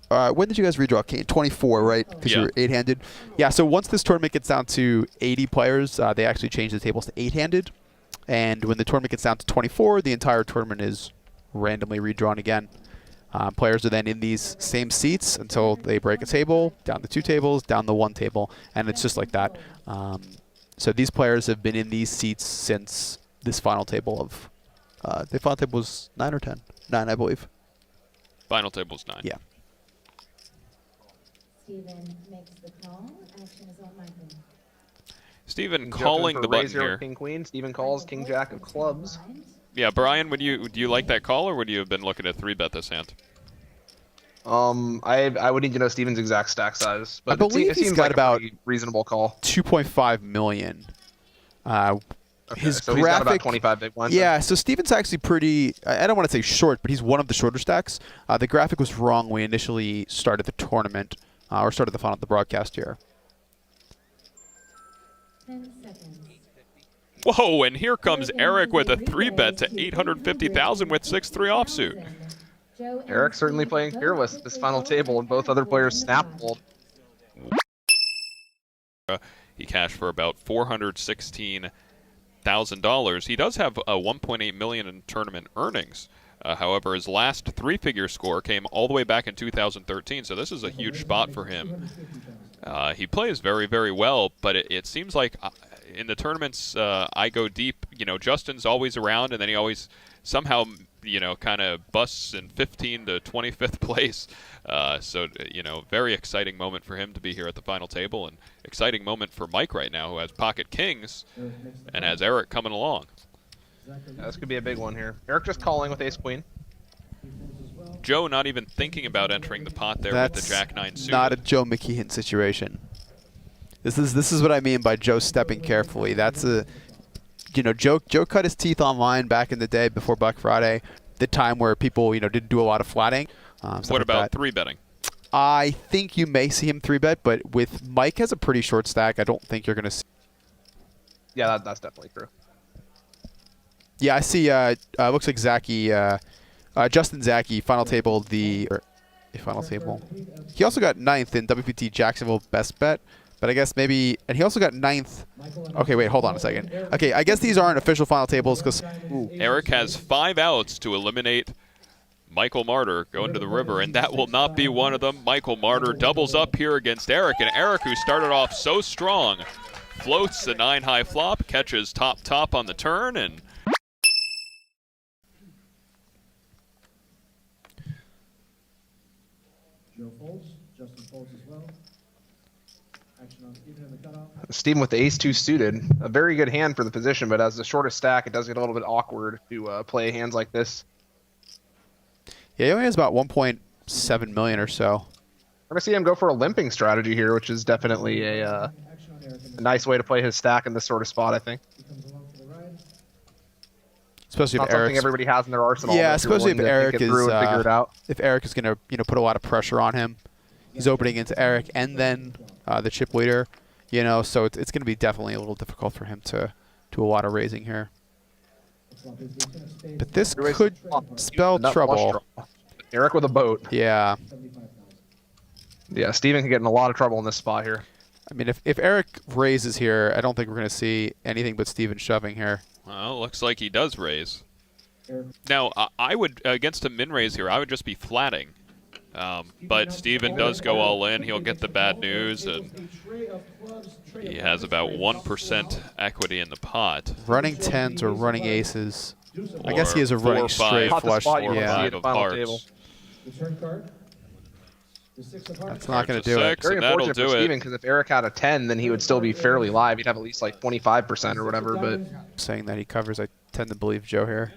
when did you guys redraw? 24, right? Because you were 8-handed. Yeah. So once this tournament gets down to 80 players, they actually change the tables to 8-handed. And when the tournament gets down to 24, the entire tournament is randomly redrawn again. Players are then in these same seats until they break a table, down the 2 tables, down the 1 table, and it's just like that. So these players have been in these seats since this final table of, the final table was 9 or 10? 9, I believe. Final table was 9. Yeah. Steven makes the call. Action is on Michael. Steven calling the button here. King Queen. Steven calls King Jack of clubs. Yeah, Brian, do you like that call, or would you have been looking to 3-bet this hand? I would need to know Steven's exact stack size, but I believe it seems he's got like about a reasonable call. 2.5 million. Okay, his so graphic, he's got about 25 big blinds. Yeah, so Steven's actually pretty, I don't want to say short, but he's one of the shorter stacks. The graphic was wrong when we initially started the tournament, or started the final of the broadcast here. 10 seconds. Whoa, and here comes Eric with a 3-bet to 850,000 with 6-3 offsuit. Eric certainly playing fearless at this final table, and both other players snap-pulled. He cashed for about $416,000. He does have $1.8 million in tournament earnings. However, his last 3-figure score came all the way back in 2013, so this is a huge spot for him. He plays very, very well, but it seems like in the tournaments I go deep, you know, Justin's always around, and then he always somehow, you know, kind of busts in 15 to 25th place. So, you know, very exciting moment for him to be here at the final table, and exciting moment for Mike right now, who has pocket kings and has Eric coming along. Yeah, this could be a big one here. Eric just calling with ace-queen. Joe not even thinking about entering the pot there with the Jack-9 suited. Not a Joe McKeon situation. This is what I mean by Joe stepping carefully. That's a, you know, Joe cut his teeth online back in the day before Black Friday, the time where people, you know, didn't do a lot of flatting. What about 3-betting? I think you may see him 3-bet, but with Mike has a pretty short stack, I don't think you're going to see. Yeah, that's definitely true. Yeah, I see. Looks like Zaki, Justin Zaki, final table, final table. He also got 9th in WPT Jacksonville Best Bet, but I guess maybe, and he also got 9th. Okay, wait, hold on a second. Okay, I guess these aren't official final tables because Eric has 5 outs to eliminate Michael Martyr going to the river, and that will not be one of them. Michael Martyr doubles up here against Eric, and Eric, who started off so strong, floats the 9-high flop, catches top on the turn, and Joe folds, Justin folds as well. Action on Steven in the cutoff. Steven with the ace-2 suited. A very good hand for the position, but as the shortest stack, it does get a little bit awkward to play hands like this. yeah, he only has about 1.7 million or so. We're going to see him go for a limping strategy here, which is definitely a nice way to play his stack in this sort of spot, I think. Especially Not if something everybody has in their arsenal. Yeah, especially if Eric is figure it out. If Eric is going to, you know, put a lot of pressure on him. He's opening into Eric and then the chip leader, you know, so it's going to be definitely a little difficult for him to do a lot of raising here. But this could spell trouble. Eric with a boat. Yeah. Yeah, Steven can get in a lot of trouble in this spot here. I mean, if Eric raises here, I don't think we're going to see anything but Steven shoving here. well, looks like he does raise. Now, I would, against a min raise here, I would just be flatting. But Steven does go all in. He'll get the bad news, and he has about 1% equity in the pot. Running 10s or running aces. I guess he has a running straight flush. Yeah. Of hearts. That's not going to do it. Very unfortunate for Steven, because if Eric had a 10, then he would still be fairly live. He'd have at least like 25% or whatever. But saying that he covers, I tend to believe Joe here.